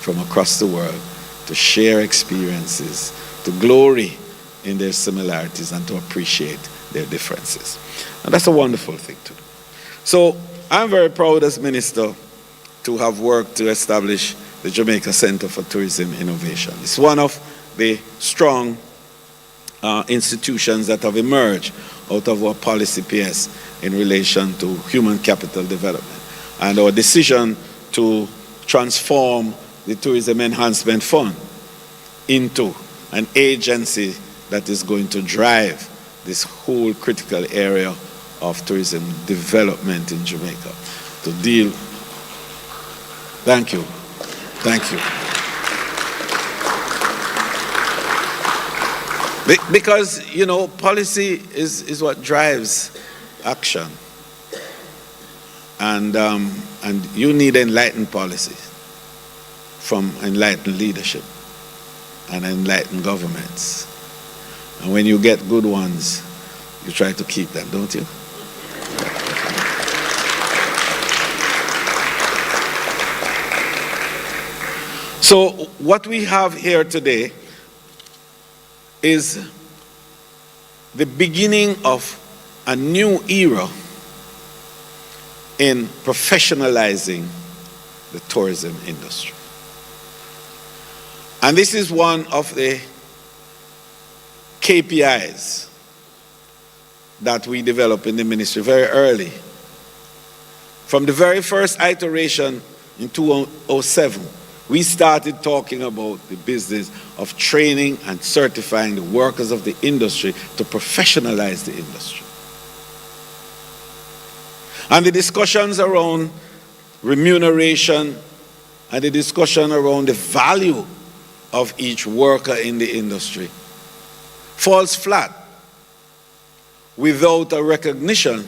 from across the world to share experiences, to glory in their similarities, and to appreciate their differences. And that's a wonderful thing to do. So I'm very proud as minister to have worked to establish the Jamaica Center for Tourism Innovation. It's one of the strong institutions that have emerged out of our policy PS in relation to human capital development. And our decision to transform the Tourism Enhancement Fund into an agency that is going to drive this whole critical area of tourism development in Jamaica to deal. Thank you. Thank you. Because, you know, policy is what drives action. And you need enlightened policy from enlightened leadership and enlightened governments. And when you get good ones, you try to keep them, don't you? So what we have here today is the beginning of a new era in professionalizing the tourism industry. And this is one of the KPIs that we developed in the ministry very early. From the very first iteration in 2007, we started talking about the business of training and certifying the workers of the industry to professionalize the industry. And the discussions around remuneration and the discussion around the value of each worker in the industry falls flat without a recognition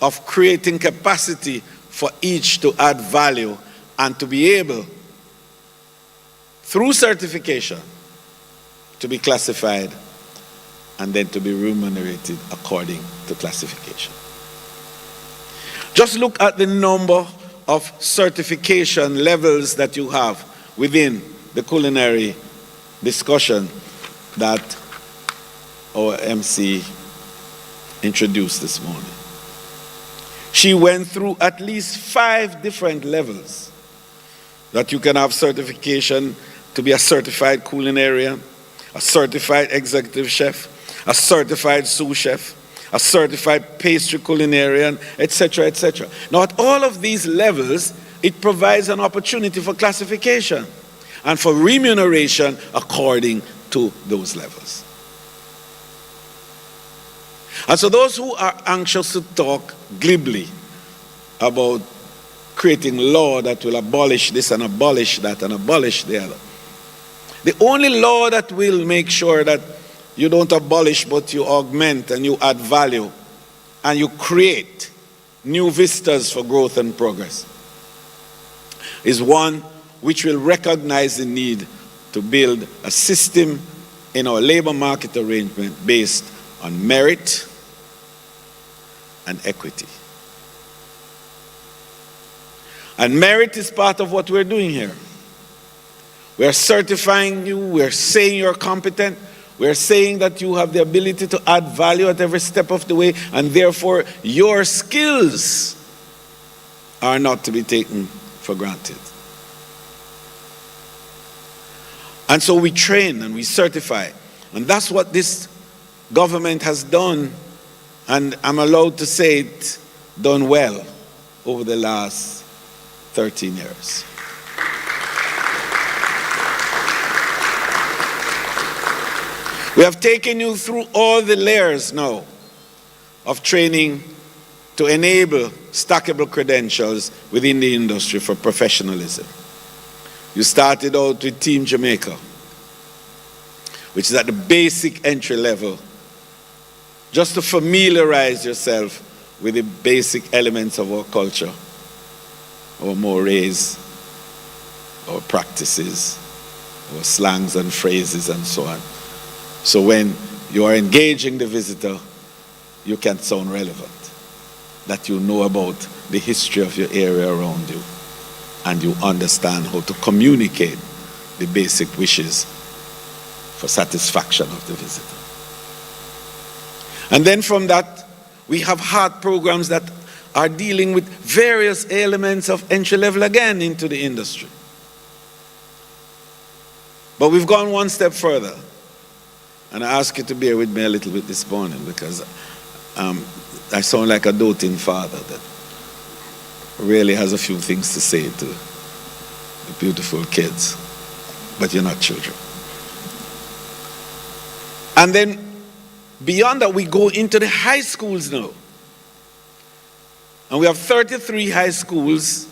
of creating capacity for each to add value and to be able, through certification, to be classified and then to be remunerated according to classification. Just look at the number of certification levels that you have within the culinary discussion that our MC introduced this morning. She went through at least 5 different levels that you can have certification to be a certified culinarian, a certified executive chef, a certified sous chef, a certified pastry culinarian, etc., etc. Now, at all of these levels, it provides an opportunity for classification and for remuneration according to those levels. And so those who are anxious to talk glibly about creating law that will abolish this and abolish that and abolish the other, the only law that will make sure that you don't abolish but you augment and you add value and you create new vistas for growth and progress is one which will recognize the need to build a system in our labor market arrangement based on merit and equity. And merit is part of what we're doing here. We're certifying you, we're saying you're competent, we're saying that you have the ability to add value at every step of the way, and therefore your skills are not to be taken for granted. And so we train and we certify. And that's what this government has done, and I'm allowed to say it, done well over the last 13 years. We have taken you through all the layers now of training to enable stackable credentials within the industry for professionalism. You started out with Team Jamaica, which is at the basic entry level, just to familiarize yourself with the basic elements of our culture, our mores, our practices, our slangs and phrases and so on. So when you are engaging the visitor, you can sound relevant, that you know about the history of your area around you, and you understand how to communicate the basic wishes for satisfaction of the visitor. And then from that, we have heart programs that are dealing with various elements of entry level again into the industry. But we've gone one step further. And I ask you to bear with me a little bit this morning, because I sound like a doting father that really has a few things to say to the beautiful kids, but you're not children. And then beyond that, we go into the high schools now. And we have 33 high schools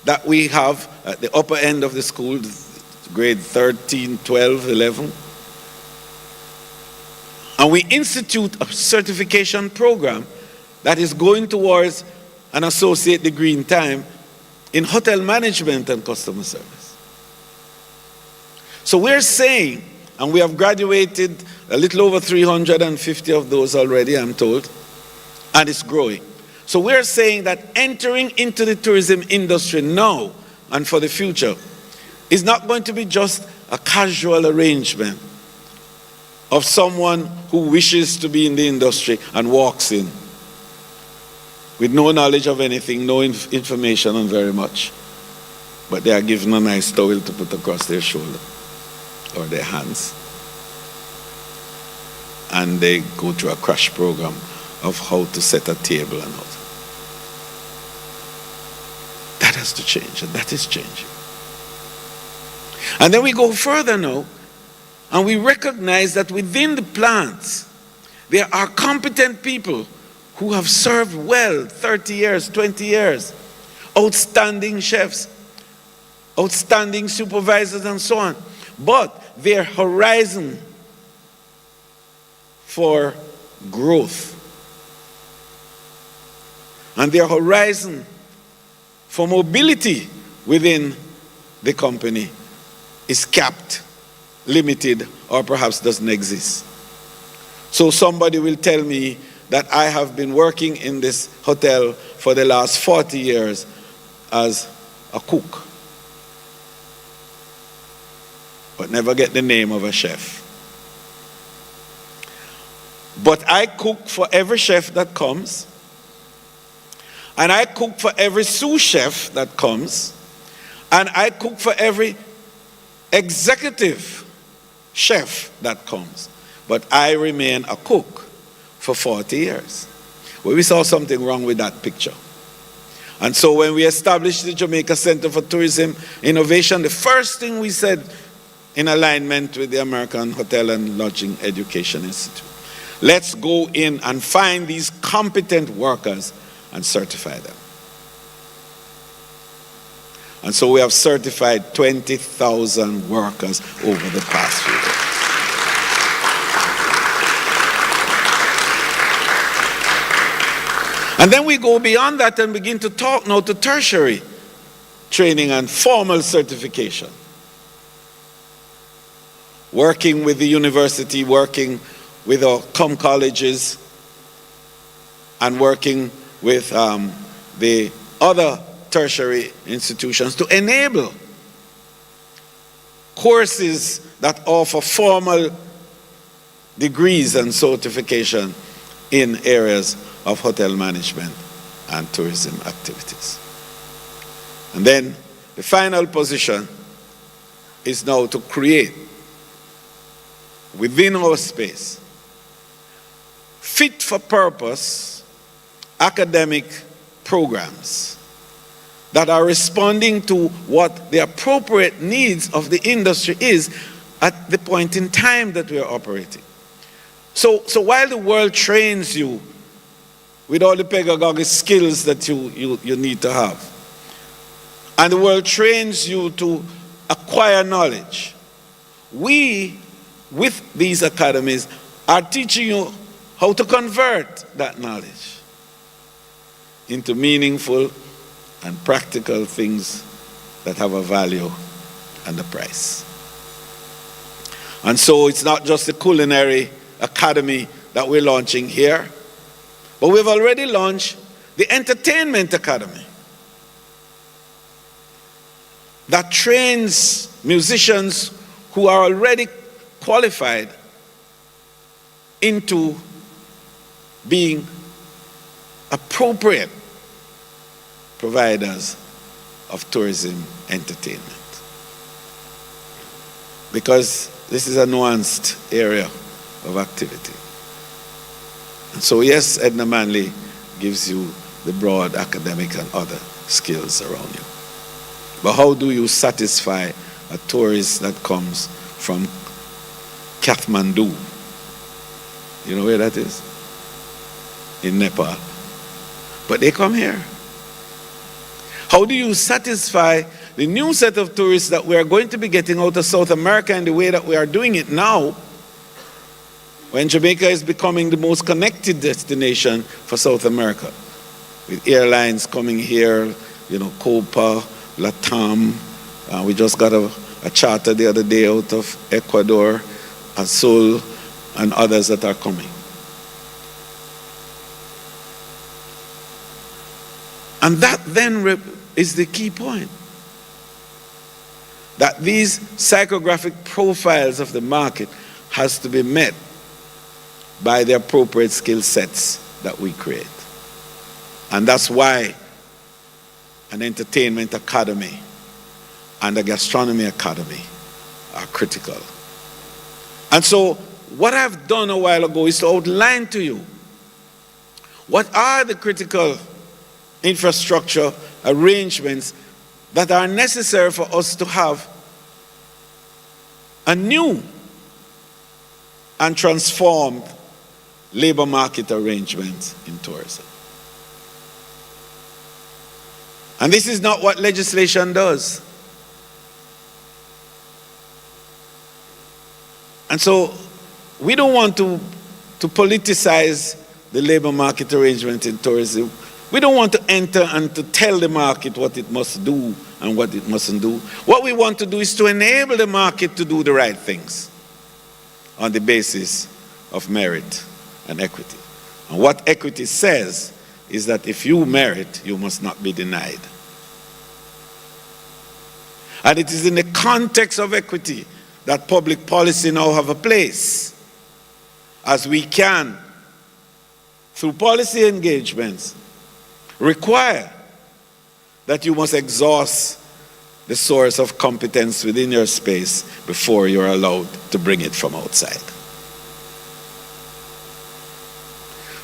that we have at the upper end of the school, grade 13, 12, 11. And we institute a certification program that is going towards an associate degree in time in hotel management and customer service. So we're saying, and we have graduated a little over 350 of those already, I'm told, and it's growing. So we're saying that entering into the tourism industry now and for the future is not going to be just a casual arrangement of someone who wishes to be in the industry and walks in with no knowledge of anything, no information on very much, but they are given a nice towel to put across their shoulder or their hands. And they go through a crash program of how to set a table and how to. That has to change, and that is changing. And then we go further now, and we recognize that within the plants, there are competent people who have served well 30 years, 20 years, outstanding chefs, outstanding supervisors, and so on. But their horizon for growth and their horizon for mobility within the company is capped, limited, or perhaps doesn't exist. So somebody will tell me that I have been working in this hotel for the last 40 years as a cook, but never get the name of a chef. But I cook for every chef that comes, and I cook for every sous chef that comes, and I cook for every executive chef that comes. But I remain a cook for 40 years. Well, we saw something wrong with that picture. And so when we established the Jamaica Center for Tourism Innovation, the first thing we said, in alignment with the American Hotel and Lodging Education Institute, let's go in and find these competent workers and certify them. And so we have certified 20,000 workers over the past few years. And then we go beyond that and begin to talk now to tertiary training and formal certification. Working with the university, working with our colleges, and working with the other tertiary institutions to enable courses that offer formal degrees and certification in areas of hotel management and tourism activities. And then the final position is now to create within our space fit for purpose academic programs that are responding to what the appropriate needs of the industry is at the point in time that we are operating. So while the world trains you with all the pedagogic skills that you need to have, and the world trains you to acquire knowledge, we, with these academies, are teaching you how to convert that knowledge into meaningful and practical things that have a value and a price. And so it's not just the culinary academy that we're launching here, but we've already launched the entertainment academy that trains musicians who are already qualified into being appropriate providers of tourism entertainment. Because this is a nuanced area of activity. And so yes, Edna Manley gives you the broad academic and other skills around you. But how do you satisfy a tourist that comes from Kathmandu? You know where that is? In Nepal. But they come here. How do you satisfy the new set of tourists that we are going to be getting out of South America in the way that we are doing it now, when Jamaica is becoming the most connected destination for South America, with airlines coming here, Copa, Latam. We just got a charter the other day out of Ecuador, Azul, and others that are coming. And that then is the key point. That these psychographic profiles of the market has to be met by the appropriate skill sets that we create. And that's why an entertainment academy and a gastronomy academy are critical. And so what I've done a while ago is to outline to you what are the critical infrastructure arrangements that are necessary for us to have a new and transformed labor market arrangement in tourism. And this is not what legislation does. And so we don't want to politicize the labor market arrangement in tourism. We don't want to enter and to tell the market what it must do and what it mustn't do. What we want to do is to enable the market to do the right things on the basis of merit and equity. And what equity says is that if you merit, you must not be denied. And it is in the context of equity that public policy now have a place, as we can, through policy engagements, require that you must exhaust the source of competence within your space before you're allowed to bring it from outside.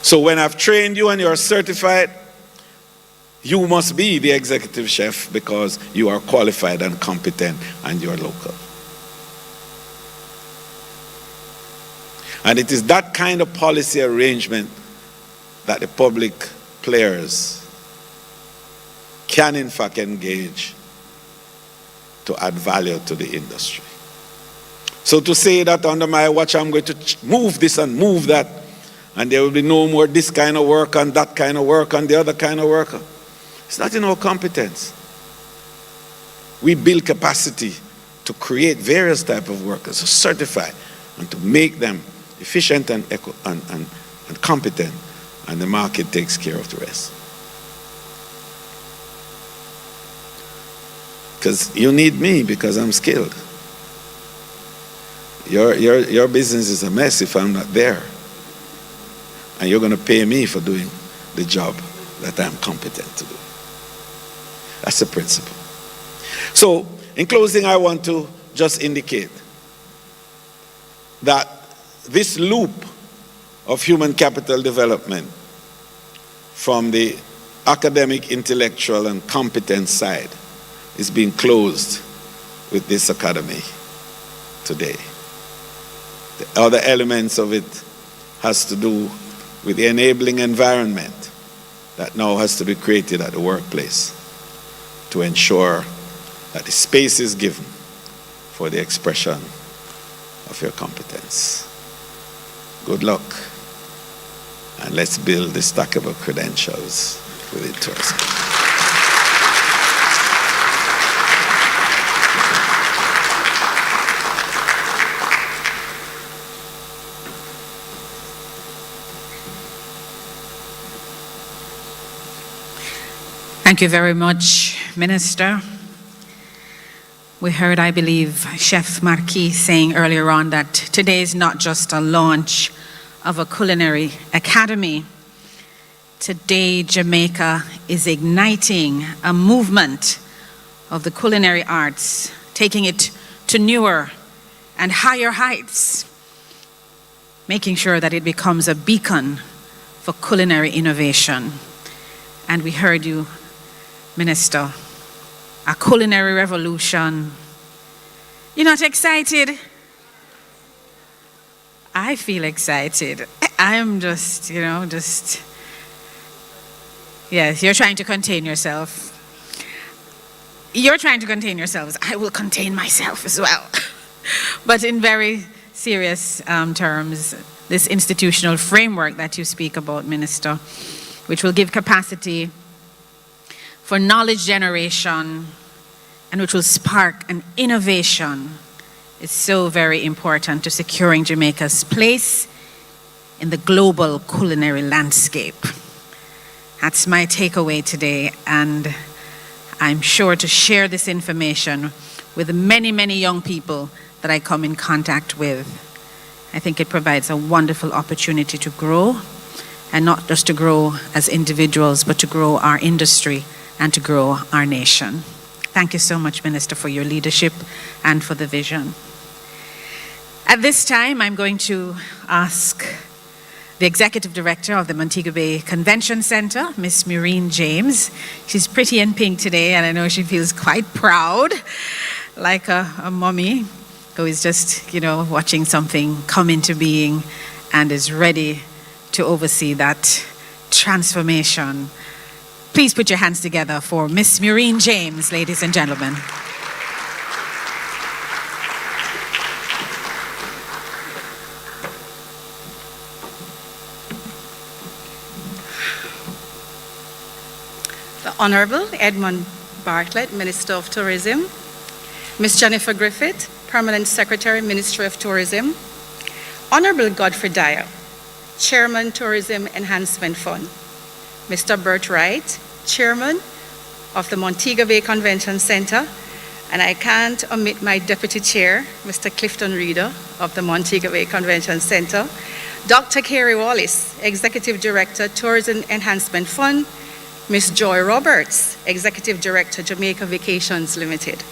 So when I've trained you and you're certified, you must be the executive chef because you are qualified and competent and you're local. And it is that kind of policy arrangement that the public players can in fact engage to add value to the industry. So to say that under my watch I'm going to move this and move that, and there will be no more this kind of work and that kind of work and the other kind of work, it's not in our competence. We build capacity to create various types of workers, to certify and to make them efficient and competent, and the market takes care of the rest. Because you need me because I'm skilled. Your business is a mess if I'm not there. And you're going to pay me for doing the job that I'm competent to do. That's the principle. So, in closing, I want to just indicate that this loop of human capital development from the academic, intellectual, and competence side is being closed with this academy today. The other elements of it has to do with the enabling environment that now has to be created at the workplace to ensure that the space is given for the expression of your competence. Good luck, and let's build the stackable credentials within tourism. Thank you very much, Minister. We heard, I believe, Chef Marquis saying earlier on that today is not just a launch of a culinary academy. Today, Jamaica is igniting a movement of the culinary arts, taking it to newer and higher heights, making sure that it becomes a beacon for culinary innovation. And we heard you, Minister, a culinary revolution. You're not excited? I feel excited. I am just, yes, you're trying to contain yourself. You're trying to contain yourselves. I will contain myself as well. But in very serious terms, this institutional framework that you speak about, Minister, which will give capacity for knowledge generation and which will spark an innovation, is so very important to securing Jamaica's place in the global culinary landscape. That's my takeaway today, and I'm sure to share this information with many, many young people that I come in contact with. I think it provides a wonderful opportunity to grow, and not just to grow as individuals, but to grow our industry and to grow our nation. Thank you so much, Minister, for your leadership and for the vision. At this time, I'm going to ask the Executive Director of the Montego Bay Convention Center, Miss Maureen James. She's pretty in pink today, and I know she feels quite proud, like a mommy who is just, watching something come into being and is ready to oversee that transformation. Please put your hands together for Miss Maureen James, ladies and gentlemen. The Honorable Edmund Bartlett, Minister of Tourism, Ms. Jennifer Griffith, Permanent Secretary, Ministry of Tourism, Honorable Godfrey Dyer, Chairman, Tourism Enhancement Fund, Mr. Bert Wright, Chairman of the Montego Bay Convention Center, and I can't omit my Deputy Chair, Mr. Clifton Reeder of the Montego Bay Convention Center, Dr. Carey Wallace, Executive Director, Tourism Enhancement Fund, Ms. Joy Roberts, Executive Director, Jamaica Vacations Limited,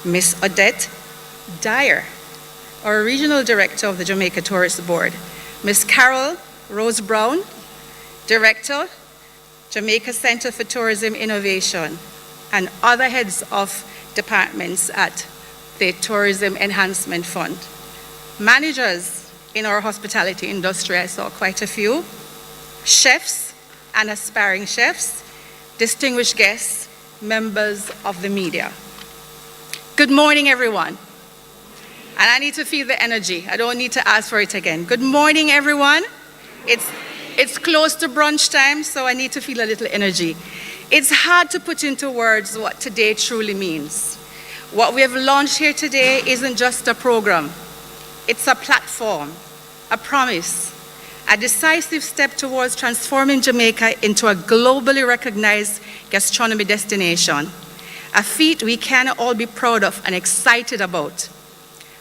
Ms. Odette Dyer, our Regional Director of the Jamaica Tourist Board, Ms. Carol Rose Brown, Director, Jamaica Center for Tourism Innovation, and other heads of departments at the Tourism Enhancement Fund. Managers in our hospitality industry, I saw quite a few, chefs and aspiring chefs, distinguished guests, members of the media. Good morning, everyone. And I need to feel the energy. I don't need to ask for it again. Good morning, everyone. It's close to brunch time, so I need to feel a little energy. It's hard to put into words what today truly means. What we have launched here today isn't just a program. It's a platform, a promise, a decisive step towards transforming Jamaica into a globally recognized gastronomy destination, a feat we can all be proud of and excited about.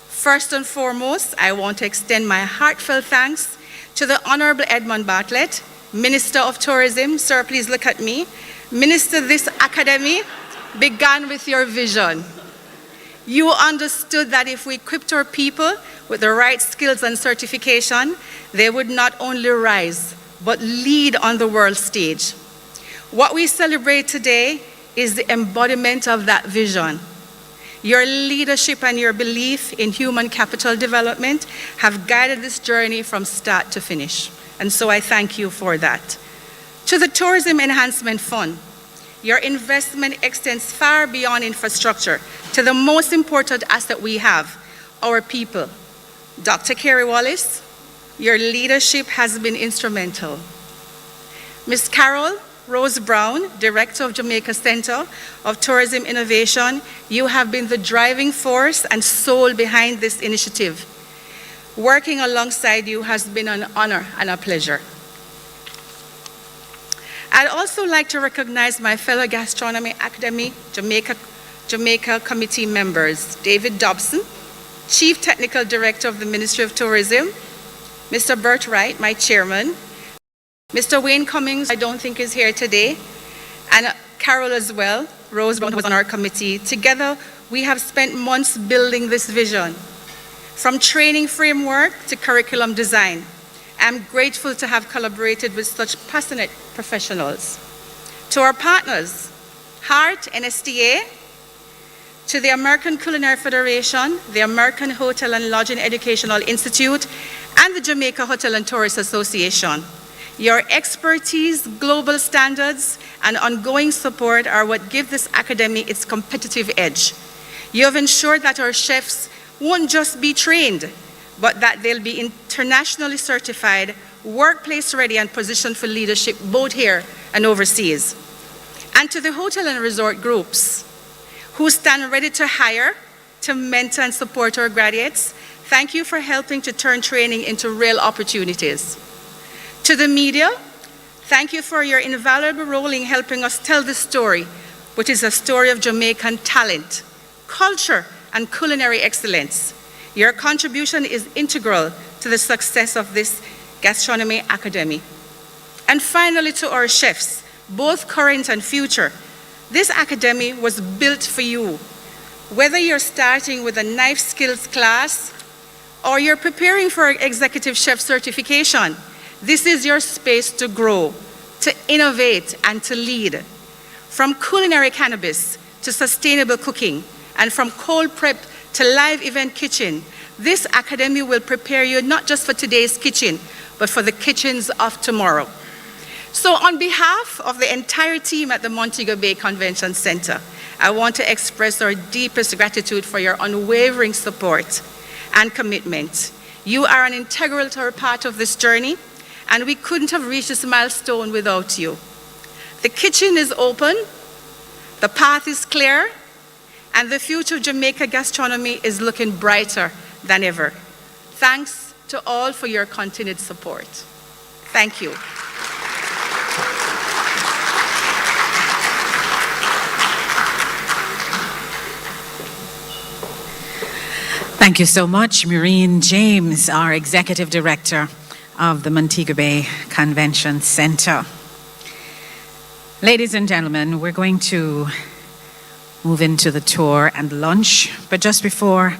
First and foremost, I want to extend my heartfelt thanks to the Honorable Edmund Bartlett, Minister of Tourism. Sir, please look at me. Minister, this academy began with your vision. You understood that if we equipped our people with the right skills and certification, they would not only rise, but lead on the world stage. What we celebrate today is the embodiment of that vision. Your leadership and your belief in human capital development have guided this journey from start to finish. And so I thank you for that. To the Tourism Enhancement Fund, your investment extends far beyond infrastructure to the most important asset we have, our people. Dr. Kerry Wallace, your leadership has been instrumental. Ms. Carol Rose Brown, Director of Jamaica Center of Tourism Innovation, you have been the driving force and soul behind this initiative. Working alongside you has been an honor and a pleasure. I'd also like to recognize my fellow Gastronomy Academy Jamaica Committee members, David Dobson, Chief Technical Director of the Ministry of Tourism, Mr. Bert Wright, my chairman, Mr. Wayne Cummings, I don't think is here today, and Carol as well, Rose Brown was on our committee. Together, we have spent months building this vision, from training framework to curriculum design. I'm grateful to have collaborated with such passionate professionals. To our partners, HART, NSTA, to the American Culinary Federation, the American Hotel and Lodging Educational Institute, and the Jamaica Hotel and Tourist Association. Your expertise, global standards, and ongoing support are what give this academy its competitive edge. You have ensured that our chefs won't just be trained, but that they'll be internationally certified, workplace ready, and positioned for leadership both here and overseas. And to the hotel and resort groups who stand ready to hire, to mentor and support our graduates, thank you for helping to turn training into real opportunities. To the media, thank you for your invaluable role in helping us tell the story, which is a story of Jamaican talent, culture, and culinary excellence. Your contribution is integral to the success of this Gastronomy Academy. And finally, to our chefs, both current and future, this academy was built for you. Whether you're starting with a knife skills class or you're preparing for executive chef certification, this is your space to grow, to innovate, and to lead. From culinary cannabis to sustainable cooking, and from cold prep to live event kitchen, this academy will prepare you not just for today's kitchen, but for the kitchens of tomorrow. So on behalf of the entire team at the Montego Bay Convention Center, I want to express our deepest gratitude for your unwavering support and commitment. You are an integral part of this journey, and we couldn't have reached this milestone without you. The kitchen is open, the path is clear, and the future of Jamaica gastronomy is looking brighter than ever. Thanks to all for your continued support. Thank you. Thank you so much, Maureen James, our Executive Director of the Montego Bay Convention Center. Ladies and gentlemen, we're going to move into the tour and lunch, but just before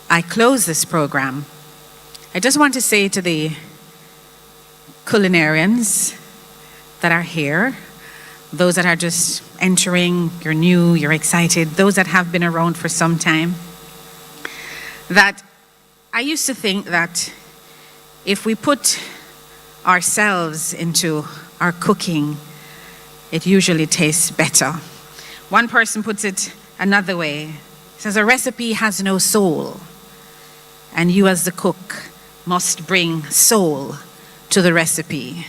I close this program, I just want to say to the culinarians that are here, those that are just entering, you're new, you're excited, those that have been around for some time, that I used to think that if we put ourselves into our cooking, it usually tastes better. One person puts it another way. He says a recipe has no soul, and you as the cook must bring soul to the recipe.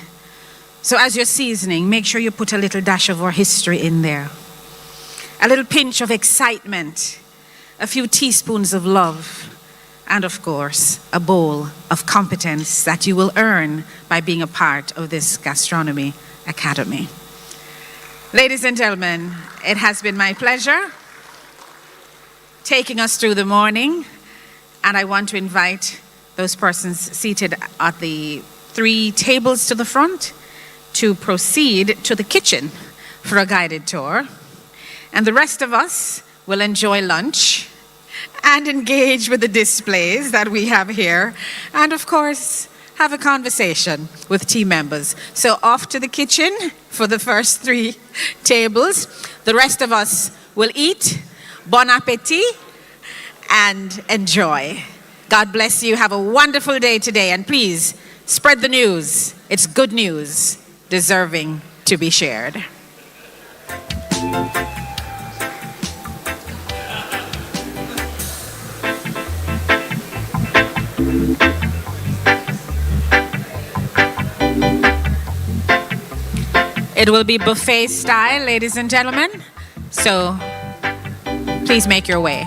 So as you're seasoning, make sure you put a little dash of our history in there, a little pinch of excitement, a few teaspoons of love, and of course, a bowl of competence that you will earn by being a part of this Gastronomy Academy. Ladies and gentlemen, it has been my pleasure taking us through the morning, and I want to invite those persons seated at the 3 tables to the front to proceed to the kitchen for a guided tour, and the rest of us will enjoy lunch and engage with the displays that we have here, and of course, have a conversation with team members. So off to the kitchen for the first 3 tables. The rest of us will eat Bon appetit and enjoy. God bless you. Have a wonderful day today. And please spread the news. It's good news, deserving to be shared. It will be buffet style, ladies and gentlemen. So please make your way.